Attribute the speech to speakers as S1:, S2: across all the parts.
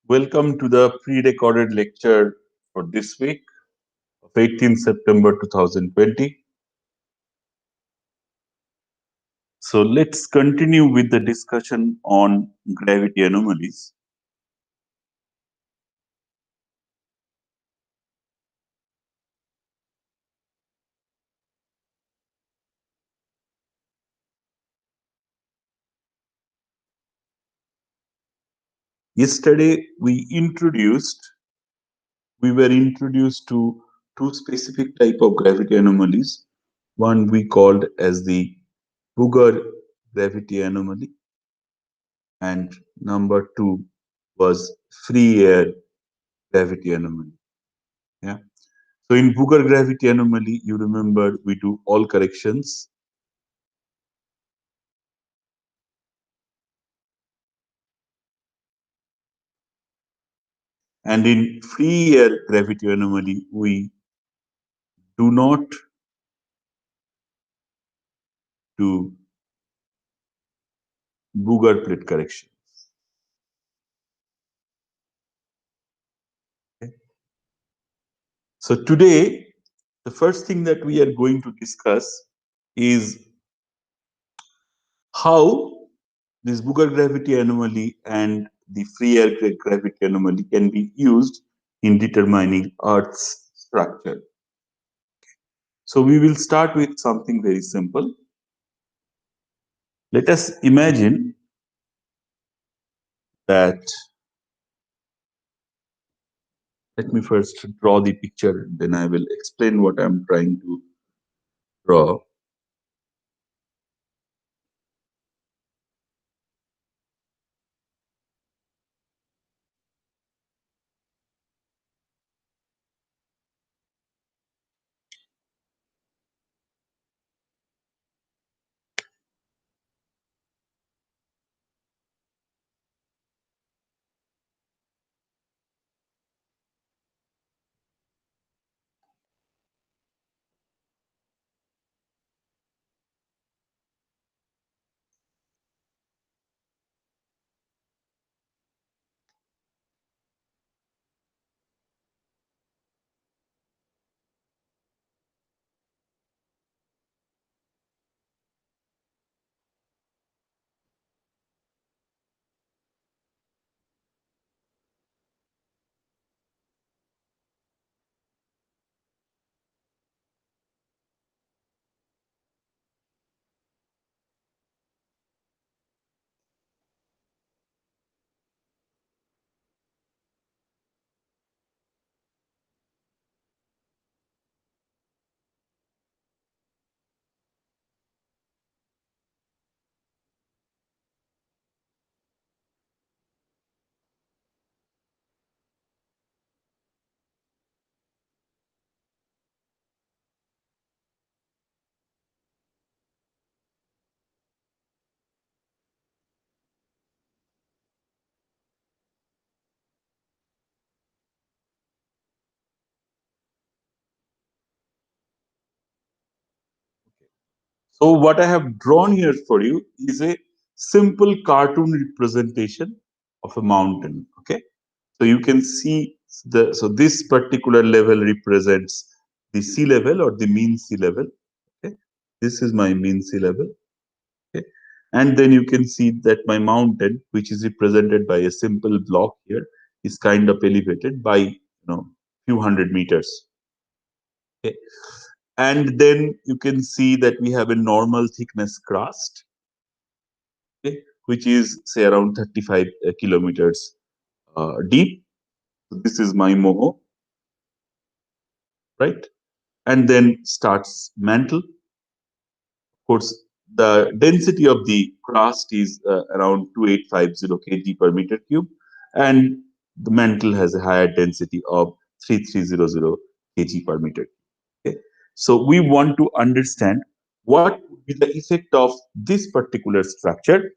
S1: Welcome to the pre-recorded lecture for this week of 18th September 2020. So let's continue with the discussion on gravity anomalies. Yesterday we were introduced to two specific type of gravity anomalies. One we called as the Booger gravity anomaly, and number two was free air gravity anomaly. Yeah. So in Booger gravity anomaly, you remember we do all corrections. And in free air gravity anomaly, we do not do Booger plate correction. Okay. So today, the first thing that we are going to discuss is how this Booger gravity anomaly and the free air gravity anomaly can be used in determining Earth's structure. So we will start with something very simple. Let us imagine that, let me first draw the picture, then I will explain what I'm trying to draw. So what I have drawn here for you is a simple cartoon representation of a mountain. Okay. So you can see so this particular level represents the sea level or the mean sea level. Okay. This is my mean sea level. Okay. And then you can see that my mountain, which is represented by a simple block here, is kind of elevated by few hundred meters. Okay. And then you can see that we have a normal thickness crust, okay, which is say around 35 kilometers deep. So this is my moho, right? And then starts mantle. Of course, the density of the crust is around 2850 kg per meter cube, and the mantle has a higher density of 3300 kg per meter. Okay. So we want to understand what would be the effect of this particular structure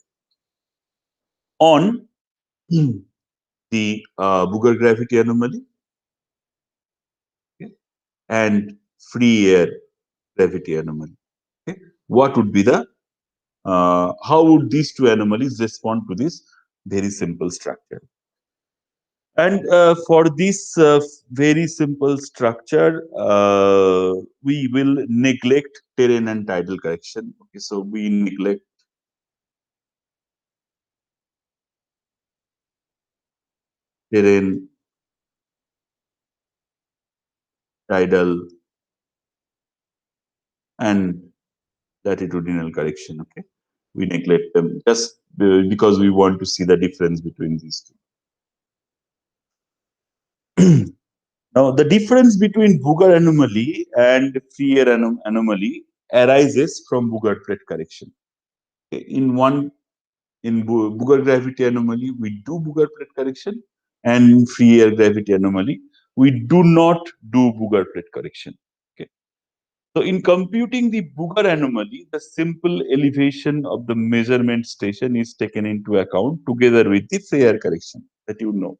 S1: on the Booger gravity anomaly, okay, and free air gravity anomaly. Okay. What would be the how would these two anomalies respond to this very simple structure? And for this very simple structure, we will neglect terrain and tidal correction. Okay, so we neglect terrain, tidal, and latitudinal correction. Okay, we neglect them just because we want to see the difference between these two. Now, the difference between Booger anomaly and free air anomaly arises from Booger plate correction. Okay, in Booger gravity anomaly, we do Booger plate correction, and in free air gravity anomaly, we do not do Booger plate correction. Okay. So, in computing the Booger anomaly, the simple elevation of the measurement station is taken into account together with the free air correction that you know.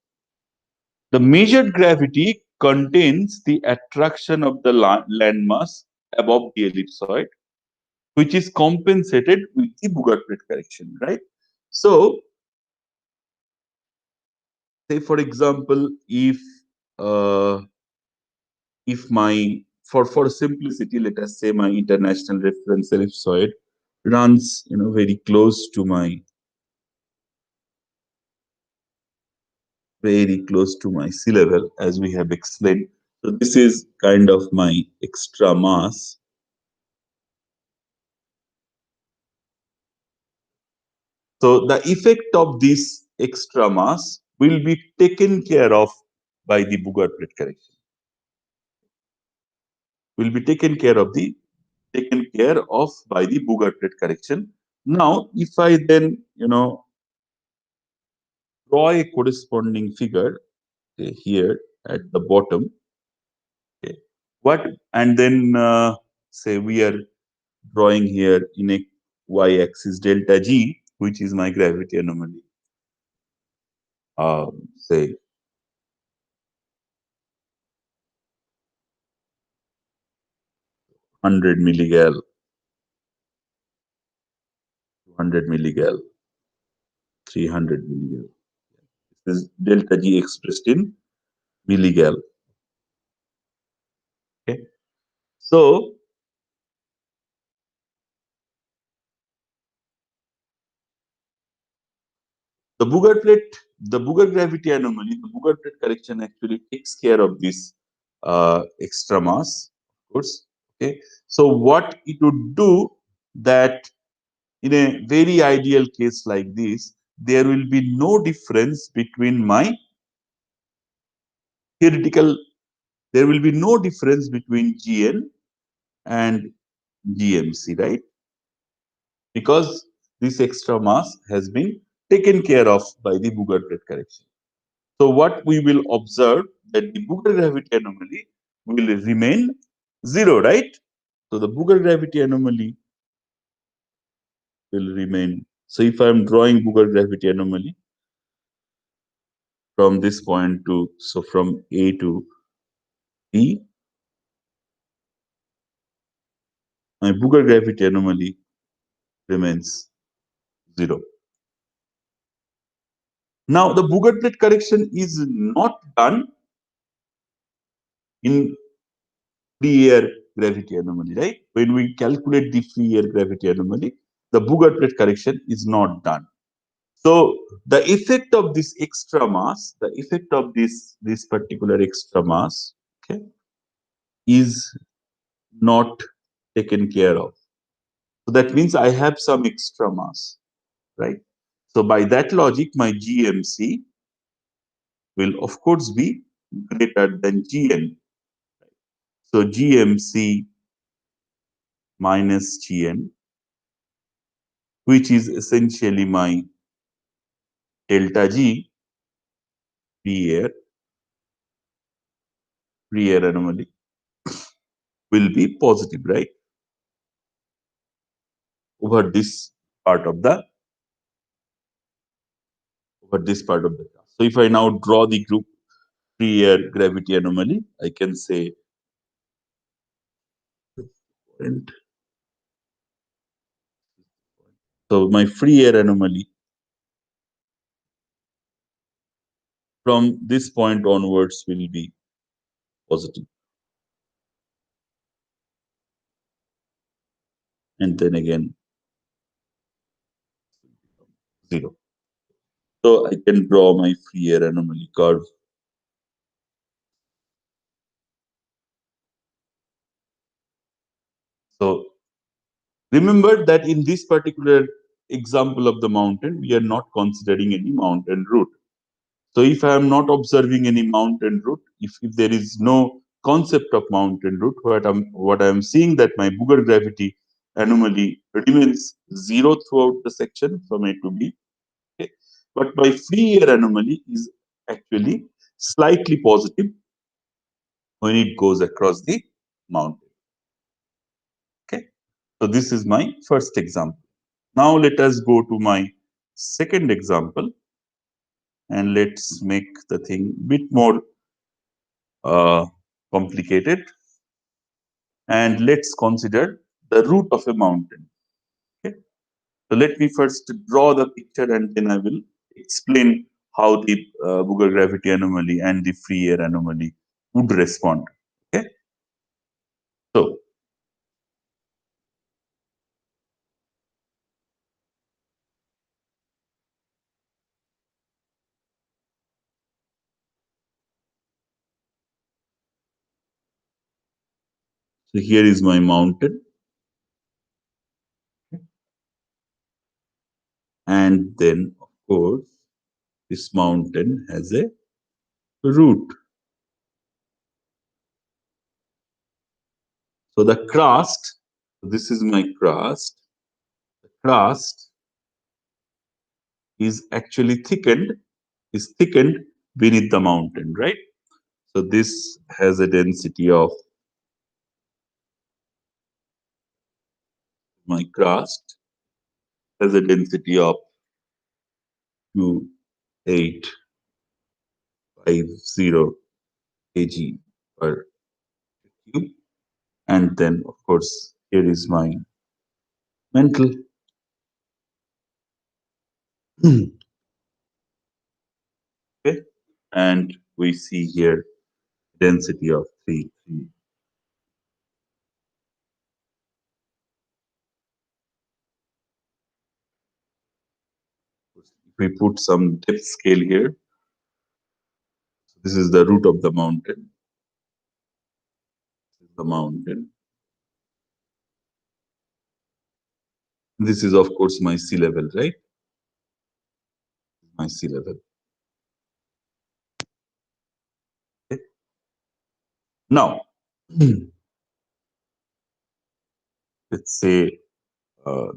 S1: The measured gravity contains the attraction of the landmass above the ellipsoid, which is compensated with the Booger plate correction, right? So, say for example, uh, if my for simplicity, let us say my international reference ellipsoid runs, very close to my sea level, as we have explained. So this is kind of my extra mass. So the effect of this extra mass will be taken care of by the Booger plate correction. Will be taken care of by the Booger plate correction. Now, if I then draw a corresponding figure, okay, here at the bottom, okay, what and then say we are drawing here in a y-axis delta G, which is my gravity anomaly. Say 100 milligal, 200 milligal, 300 milligal. This is delta G expressed in milligal. Okay. So the Booger gravity anomaly, the Booger plate correction actually takes care of this extra mass, of course. Okay. So what it would do that in a very ideal case like this, there will be no difference between my theoretical, there will be no difference between GN and GMC, right? Because this extra mass has been taken care of by the Booger plate correction. So what we will observe that the Booger gravity anomaly will remain zero, right? So the Booger gravity anomaly will remain. So if I am drawing Booger gravity anomaly from this point to, so from A to B, my Booger gravity anomaly remains zero. Now the Booger plate correction is not done in free air gravity anomaly, right? When we calculate the free air gravity anomaly, the Booger plate correction is not done. So the effect of this extra mass, the effect of this particular extra mass, okay, is not taken care of. So that means I have some extra mass, right? So by that logic, my GMC will of course be greater than GN. So GMC minus GN, which is essentially my delta G free air anomaly, will be positive, right? Over this part of the task. So if I now draw the group free air gravity anomaly, I can say, and so my free air anomaly from this point onwards will be positive. And then again, 0. So I can draw my free air anomaly curve. So remember that in this particular example of the mountain, we are not considering any mountain route. So if I am not observing any mountain route, if there is no concept of mountain route, what I am seeing that my Booger gravity anomaly remains 0 throughout the section from A to B. Okay. But my free air anomaly is actually slightly positive when it goes across the mountain. Okay. So this is my first example. Now let us go to my second example and let's make the thing bit more uh, complicated. And let's consider the root of a mountain. Okay. So let me first draw the picture and then I will explain how the Booger gravity anomaly and the free air anomaly would respond. Okay. So here is my mountain. And then, of course, this mountain has a root. So the crust, this is my crust. The crust is actually thickened beneath the mountain, right? So this has a density of my crust has a density of 2850 kg per cube. And then, of course, here is my mantle. Okay. And we see here density of 3. If we put some depth scale here, this is the root of the mountain. This is the mountain. This is, of course, my sea level, right? My sea level. Okay. Now, let's say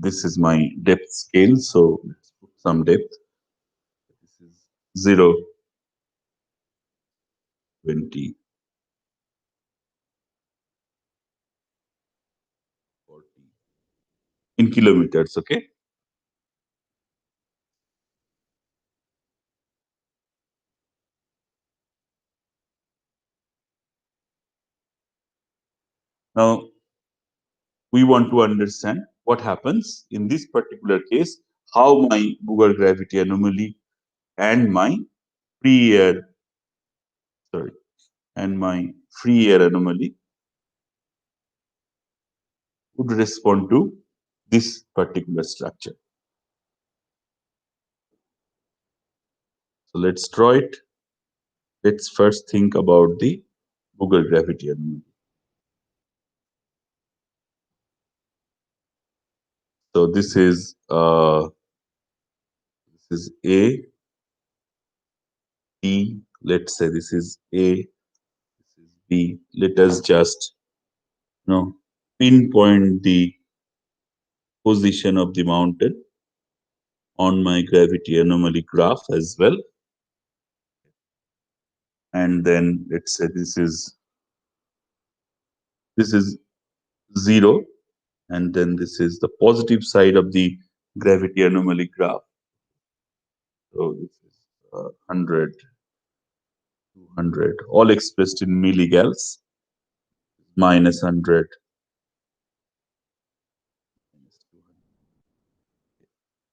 S1: this is my depth scale. So let's put some depth. This is 0, 20, 40 in kilometers. Okay. Now, we want to understand what happens in this particular case, how my Booger gravity anomaly and my free air, sorry, and my free air anomaly would respond to this particular structure. So let's draw it. Let's first think about the Booger gravity anomaly. So this is A, B. Let's say this is A, this is B. Let us just pinpoint the position of the mountain on my gravity anomaly graph as well. And then let's say this is 0, and then this is the positive side of the gravity anomaly graph. So this is 100, 200, all expressed in milligals, minus 100.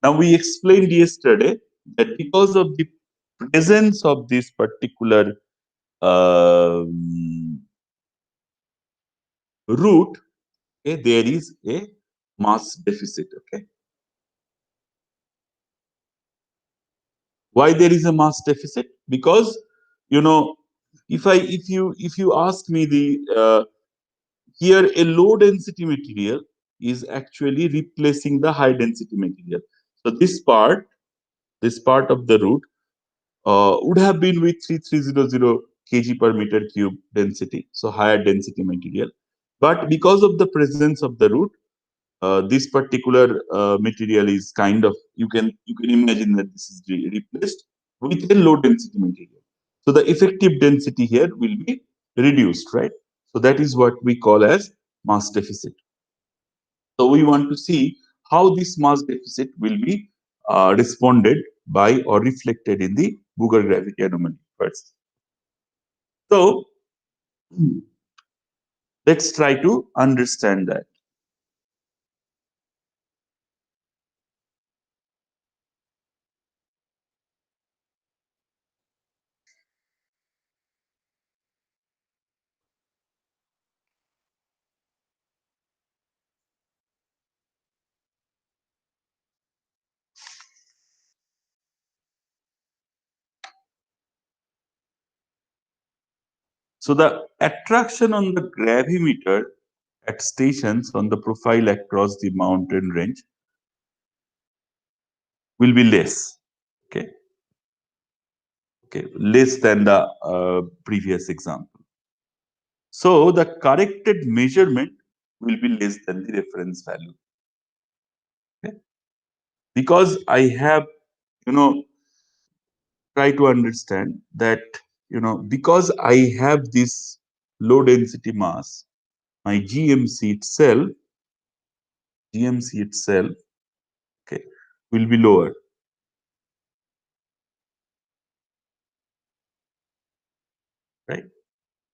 S1: Now we explained yesterday that because of the presence of this particular um, root, okay, there is a mass deficit. Okay, why there is a mass deficit? Because you know, if you ask me the here a low density material is actually replacing the high density material. So this part of the root would have been with 3300 kg per meter cube density, so higher density material. But because of the presence of the root, this particular material is kind of, you can imagine that this is replaced with a low density material. So the effective density here will be reduced, right? So that is what we call as mass deficit. So we want to see how this mass deficit will be responded by or reflected in the Booger gravity anomaly first. So let's try to understand that. So the attraction on the gravimeter at stations on the profile across the mountain range will be less. Okay, okay, less than the previous example. So the corrected measurement will be less than the reference value. Okay, because I have, you know, try to understand that, because I have this low density mass, my GMC itself, okay, will be lower, right?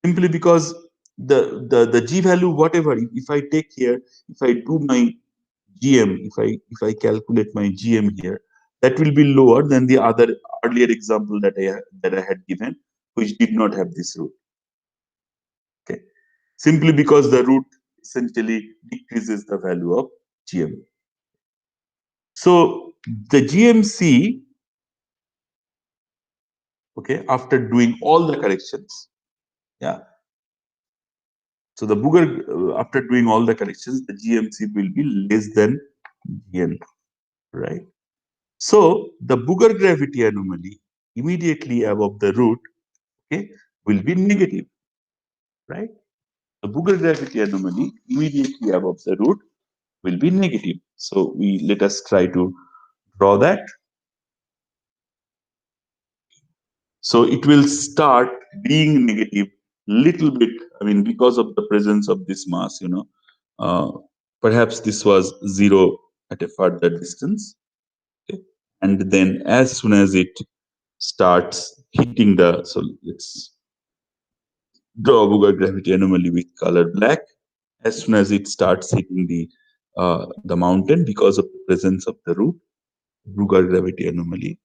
S1: Simply because the G value, whatever, if I take here, if I do my GM, if I calculate my GM here, that will be lower than the other earlier example that I had given, which did not have this root. Okay, simply because the root essentially decreases the value of GM. So the GMC, okay, after doing all the corrections, yeah. So the Booger, after doing all the corrections, the GMC will be less than GN, right? So the Booger gravity anomaly immediately above the root, okay, will be negative, right? The Booger gravity anomaly immediately above the root will be negative. So we let us try to draw that. So it will start being negative little bit. I mean, because of the presence of this mass, uh, perhaps this was zero at a further distance. Okay? And then as soon as it starts hitting the, so let's draw Booger gravity anomaly with color black. As soon as it starts hitting the mountain, because of the presence of the root, Booger gravity anomaly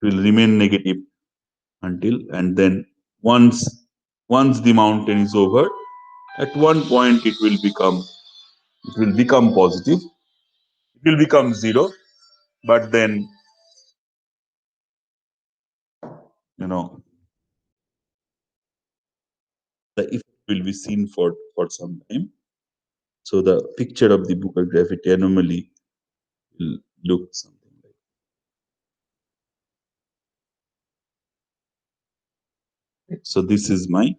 S1: will remain negative until, and then once once the mountain is over, at one point it will become positive, it will become zero, but then, you know the effect will be seen for some time. So the picture of the Booker gravity anomaly will look something like that. So this is my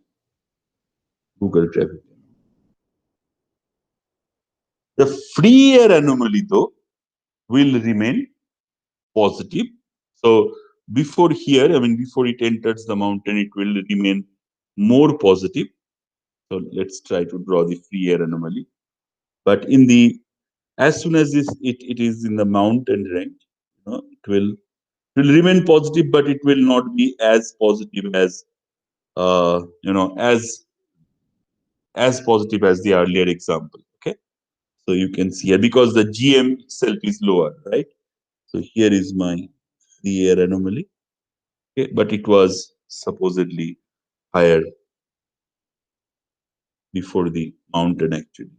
S1: Booker gravity. The free air anomaly, though, will remain positive. So before here, I mean, before it enters the mountain, it will remain more positive. So let's try to draw the free air anomaly. But as soon as it is in the mountain range, it will remain positive, but it will not be as positive as, as positive as the earlier example. Okay, so you can see here because the GM itself is lower, right? So here is my free air anomaly. Okay, but it was supposedly higher before the mountain actually.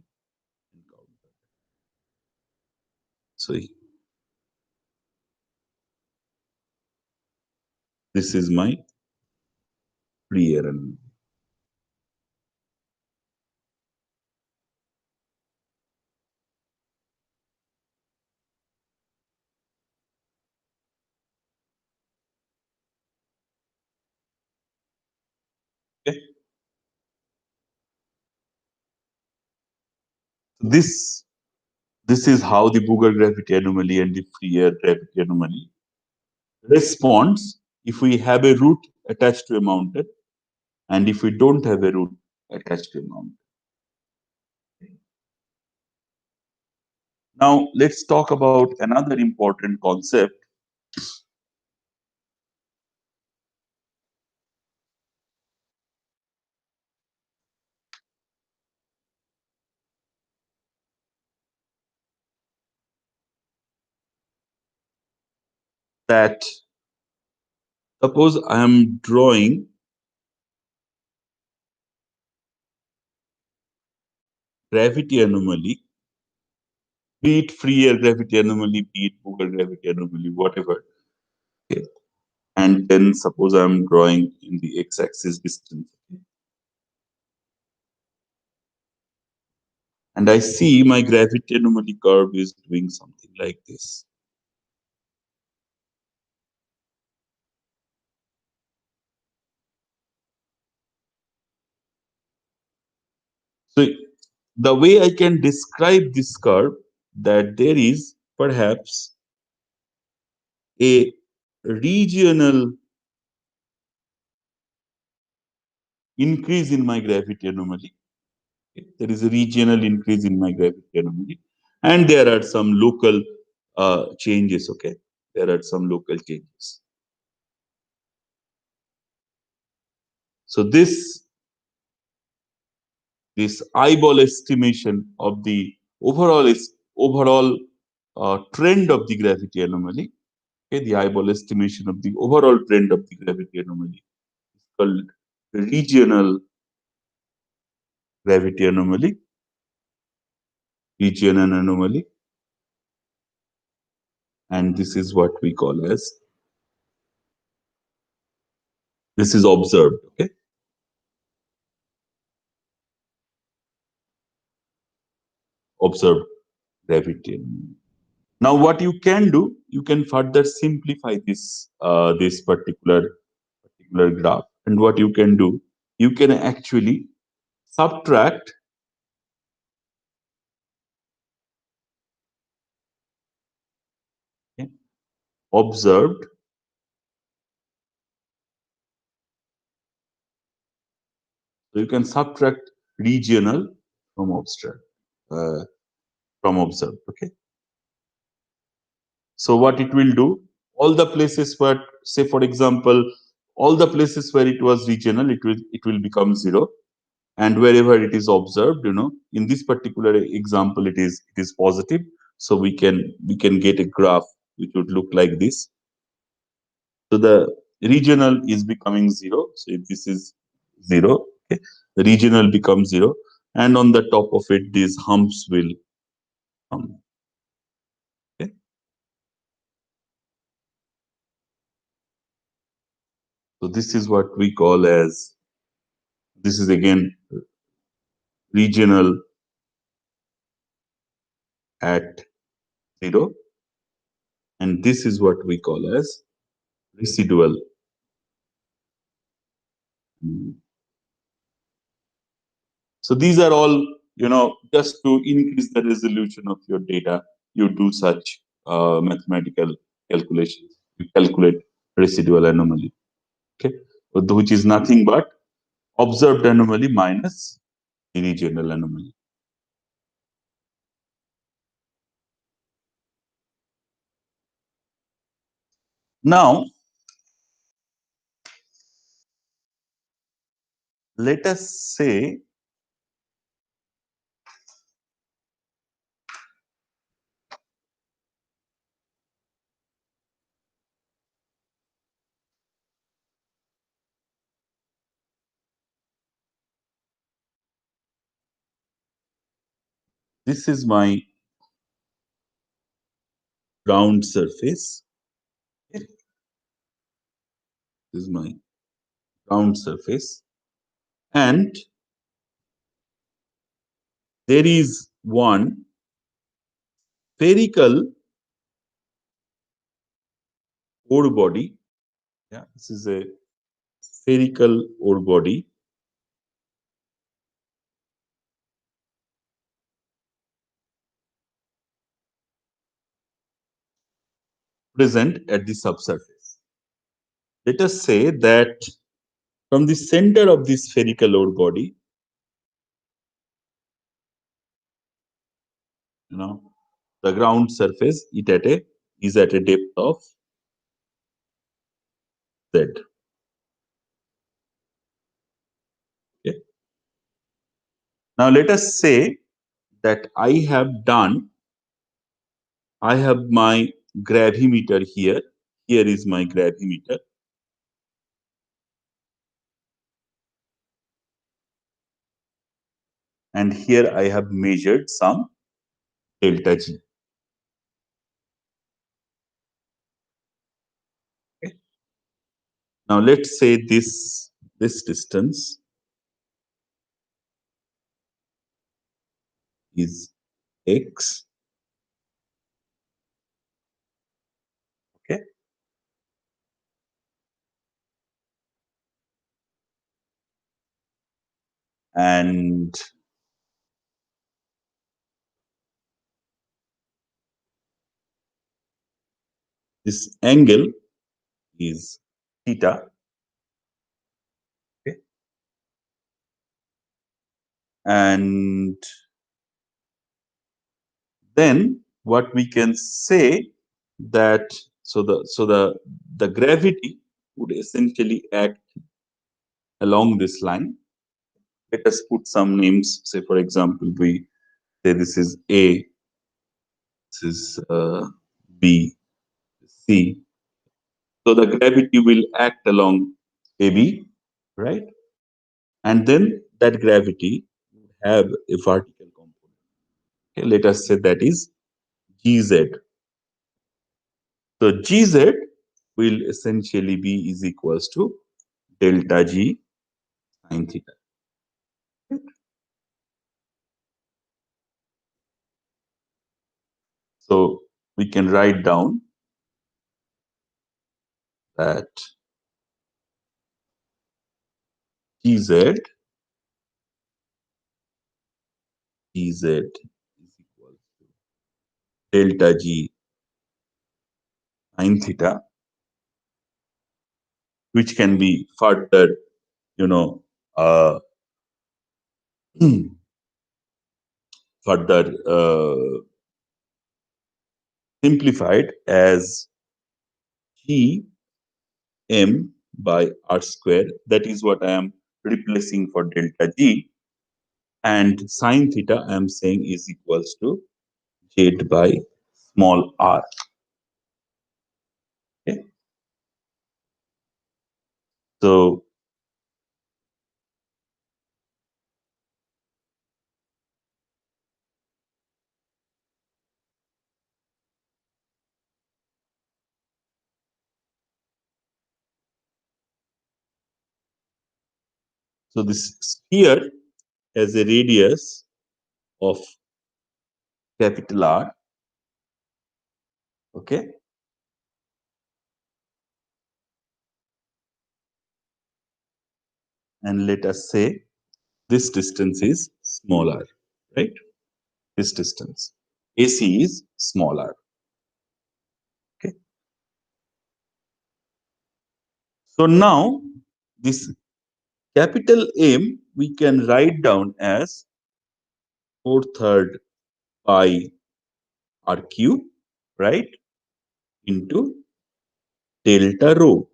S1: So this is my free air anomaly. Okay, this this is how the Booger gravity anomaly and the free air gravity anomaly responds if we have a root attached to a mountain and if we don't have a root attached to a mountain. Now, let's talk about another important concept that suppose I am drawing gravity anomaly, be it free air gravity anomaly, be it Booger gravity anomaly, whatever. Okay. And then suppose I'm drawing in the x-axis distance. Okay. And I see my gravity anomaly curve is doing something like this. So the way I can describe this curve, that there is perhaps a regional increase in my gravity anomaly. There is a regional increase in my gravity anomaly, and there are some local changes. Okay, there are some local changes. So this eyeball estimation of the overall trend of the gravity anomaly. Okay, the eyeball estimation of the overall trend of the gravity anomaly is called regional gravity anomaly, regional anomaly, and this is what we call as this is observed. Okay, observed gravity anomaly. Now, what you can do, you can further simplify this particular graph, and what you can do, you can actually subtract okay, observed. So you can subtract regional from abstract from observed. Okay. So what it will do, all the places where, say for example, all the places where it was regional, it will become 0, and wherever it is observed, in this particular example, it is positive. So we can get a graph which would look like this. So the regional is becoming 0. So if this is 0, okay, the regional becomes 0, and on the top of it, these humps will come. Okay. So this is what we call as, this is again regional at 0, and this is what we call as residual. So these are all, just to increase the resolution of your data, you do such mathematical calculations. You calculate residual anomaly, okay, which is nothing but observed anomaly minus the regional anomaly. Now, let us say This is my ground surface. Okay. This is my ground surface. And there is one spherical ore body. Yeah, this is a spherical ore body present at the subsurface. Let us say that from the center of this spherical ore body, the ground surface is at a depth of Z. Okay. Now let us say that I have my gravimeter here. Here is my gravimeter. And here I have measured some delta G. Okay. Now let's say this distance is x. Okay. And this angle is theta. Okay. And then what we can say that the gravity would essentially act along this line. Let us put some names. Say, for example, we say this is A, this is B, C. So the gravity will act along AB, right? And then that gravity would have a vertical component. Okay, let us say that is GZ. So GZ will essentially be is equals to delta G sine theta. So we can write down that GZ is equal to delta G sine theta, which can be further, you know, uh, further simplified as G m by r square. That is what I am replacing for delta G. And sine theta, I am saying is equals to Z by small r. Okay. So this sphere has a radius of capital R. Okay. And let us say this distance is small r, right? This distance. AC is small r. Okay. So now this capital M we can write down as 4/3 pi r cube, right? Into delta rho.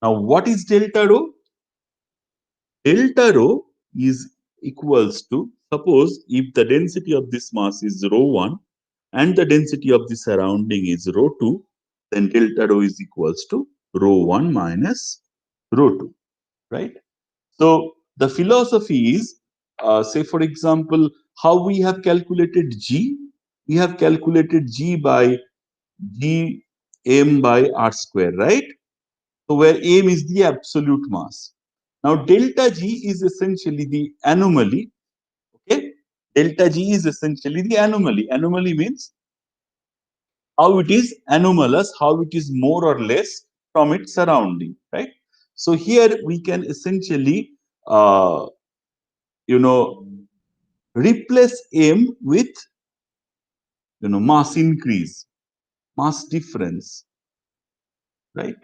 S1: Now what is delta rho? Delta rho is equals to, suppose if the density of this mass is rho1 and the density of the surrounding is rho2, then delta rho is equals to rho1 minus rho2, right? So the philosophy is, say for example, how we have calculated G? We have calculated G by G m by r square, right? So where m is the absolute mass. Now delta G is essentially the anomaly. Okay, delta G is essentially the anomaly. Anomaly means how it is anomalous, how it is more or less from its surrounding, right? So here we can essentially, uh, you know, replace m with, mass increase, mass difference, right?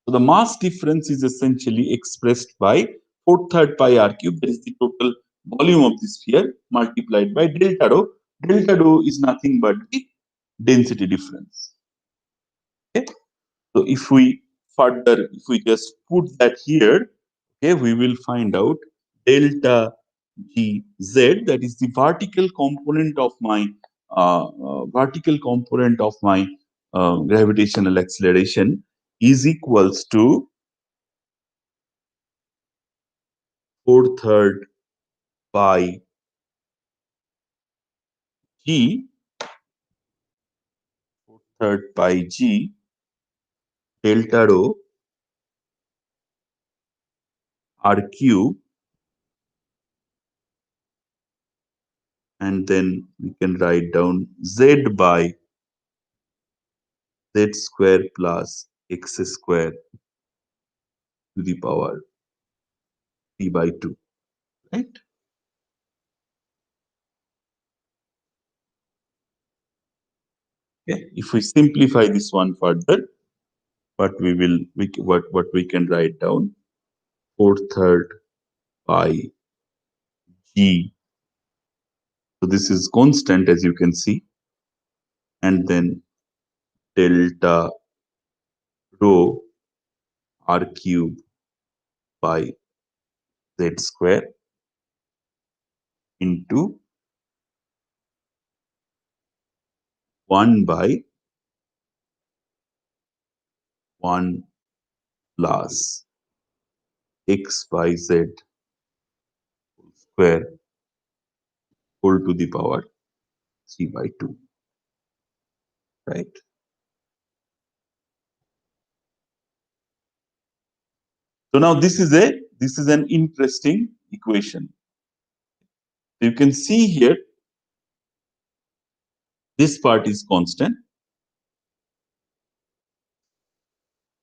S1: So the mass difference is essentially expressed by 4/3 pi r cube. That is the total volume of the sphere multiplied by delta rho. Delta rho is nothing but the density difference. Okay. So if we just put that here, okay, we will find out delta G Z, that is the vertical component of my gravitational acceleration, is equals to 4/3 pi G, 4/3 pi G delta rho r cube, and then we can write down Z by Z square plus x square to the power 3 by 2, right? Okay. If we simplify this one further, what we can write down, 4/3 pi G. So this is constant, as you can see, and then delta rho r cube by Z square into 1 by 1 plus x by z square whole to the power 3 by 2, right? So now this is an interesting equation. You can see here this part is constant.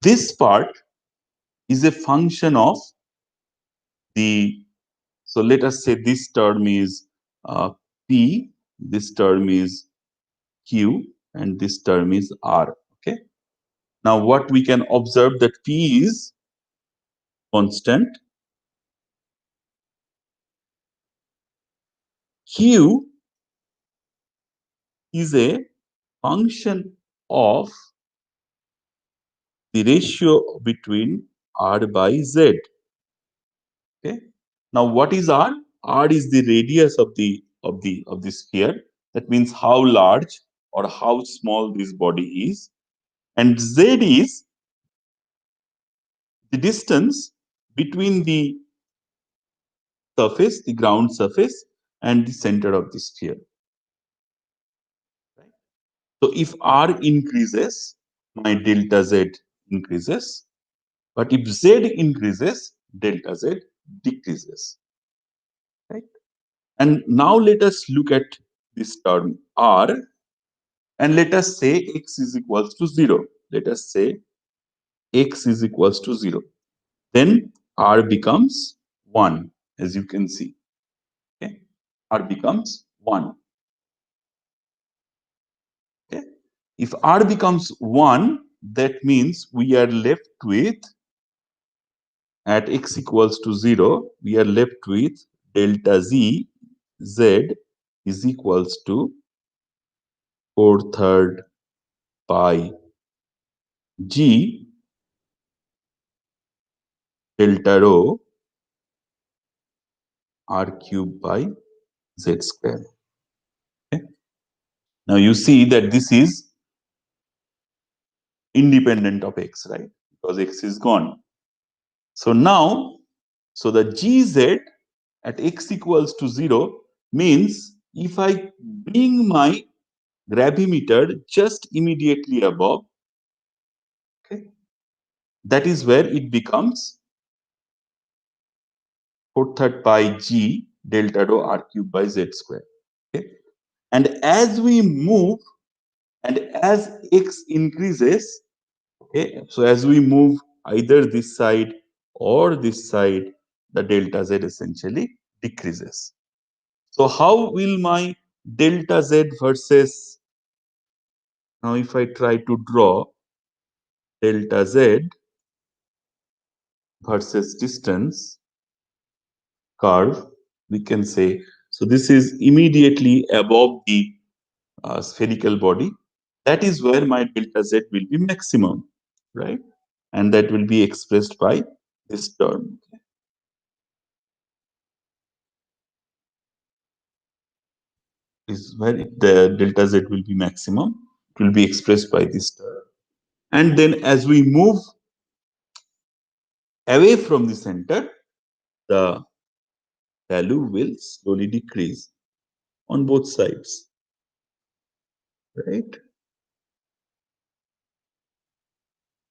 S1: This part is a function of the, so let us say this term is P, this term is Q, and this term is R. Okay. Now what we can observe, that P is constant, Q is a function of the ratio between R by Z. Okay. Now what is R? R is the radius of the sphere. That means how large or how small this body is. And Z is the distance between the surface, the ground surface, and the center of the sphere. Right? So if R increases, my delta Z increases. But if Z increases, delta Z decreases. Right? And now let us look at this term R, and let us say x is equals to 0. Let us say x is equals to 0. Then R becomes 1, as you can see. Okay? R becomes 1. Okay? If R becomes 1, that means we are left with, at x equals to 0, we are left with delta Z is equals to 4/3 pi G delta rho r cube by Z square. Okay? Now you see that this is independent of x, right? Because x is gone. So now, so the Gz at x equals to 0 means if I bring my gravimeter just immediately above, okay, that is where it becomes 4/3 pi g delta rho r cube by z square. Okay, and as we move and as x increases, okay, so as we move either this side or this side, the delta z essentially decreases. So how will my delta z versus, now if I try to draw delta z versus distance curve, we can say, so this is immediately above the spherical body. That is where my delta z will be maximum, right? And that will be expressed by this term. Is where the delta z will be maximum. It will be expressed by this term. And then as we move away from the center, the value will slowly decrease on both sides, right?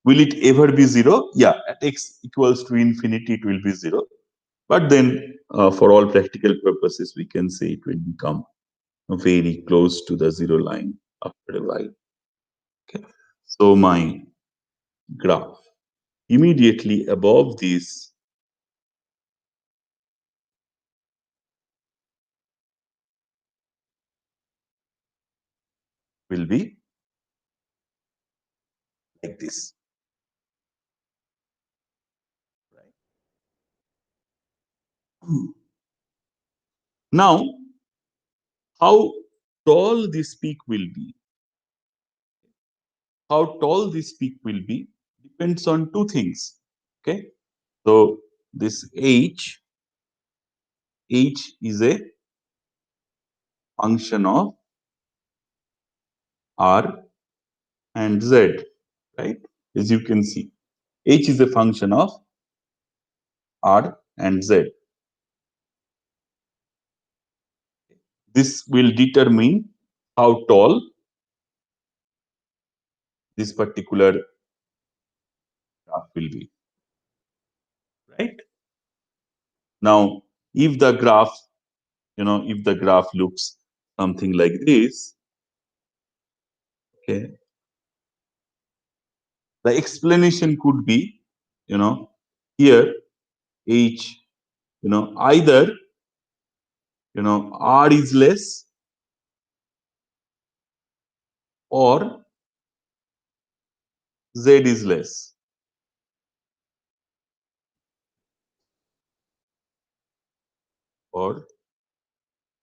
S1: Will it ever be zero? Yeah, at x equals to infinity, it will be zero. But then, for all practical purposes, we can say it will become very close to the zero line after a while. Okay. So my graph immediately above this will be like this. Right? Now, how tall this peak will be, how tall this peak will be depends on two things. Okay. So this h is a function of r and z, right? As you can see, h is a function of r and z. This will determine how tall this particular graph will be, right? Now, if the graph, if the graph looks something like this, okay, the explanation could be, here h, either, r is less or z is less, or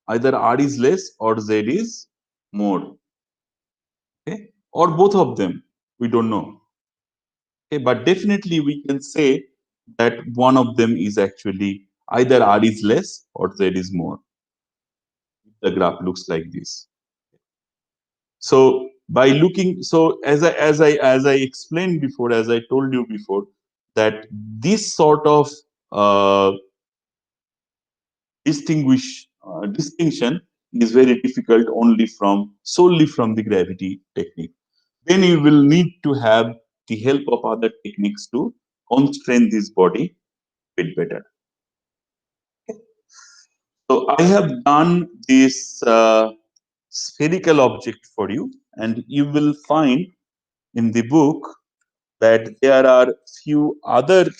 S1: either r is less or z is more, okay, or both of them. We don't know. Okay, but definitely we can say that one of them is actually either r is less or z is more. The graph looks like this. So by looking, so as I explained before, as I told you before, that this sort of uh, distinction is very difficult only from solely from the gravity technique. Then you will need to have the help of other techniques to constrain this body a bit better. So I have done this spherical object for you, and you will find in the book that there are few other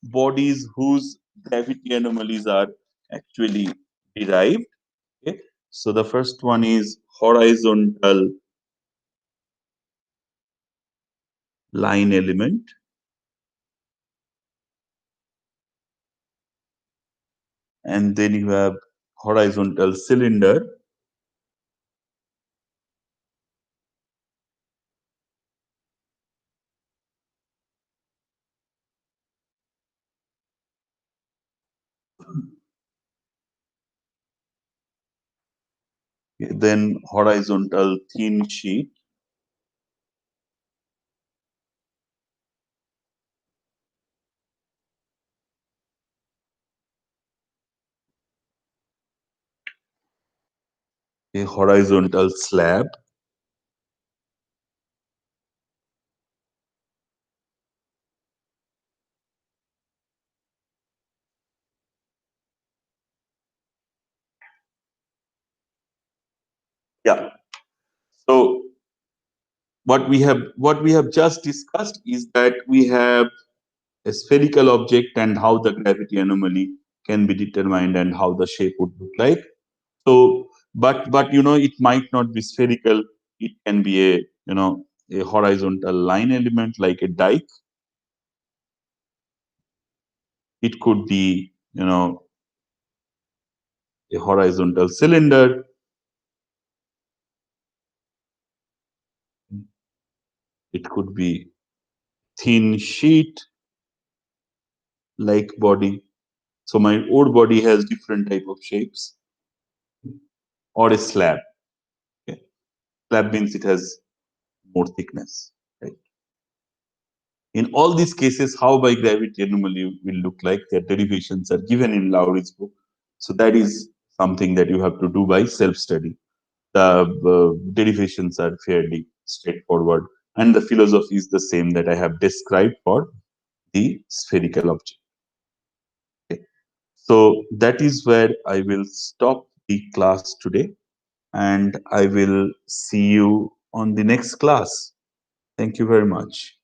S1: bodies whose gravity anomalies are actually derived. Okay? So the first one is horizontal line element, and then you have horizontal cylinder, then horizontal thin sheet, a horizontal slab. Yeah. So what we have just discussed is that we have a spherical object and how the gravity anomaly can be determined and how the shape would look like. So, but it might not be spherical. It can be a horizontal line element like a dike. It could be a horizontal cylinder. It could be thin sheet like body. So my ore body has different type of shapes, or a slab. Okay. Slab means it has more thickness. Right. In all these cases, how bigravity anomaly will look like, their derivations are given in Lowry's book. So that is something that you have to do by self-study. The derivations are fairly straightforward, and the philosophy is the same that I have described for the spherical object. Okay. So that is where I will stop the class today, and I will see you on the next class. Thank you very much.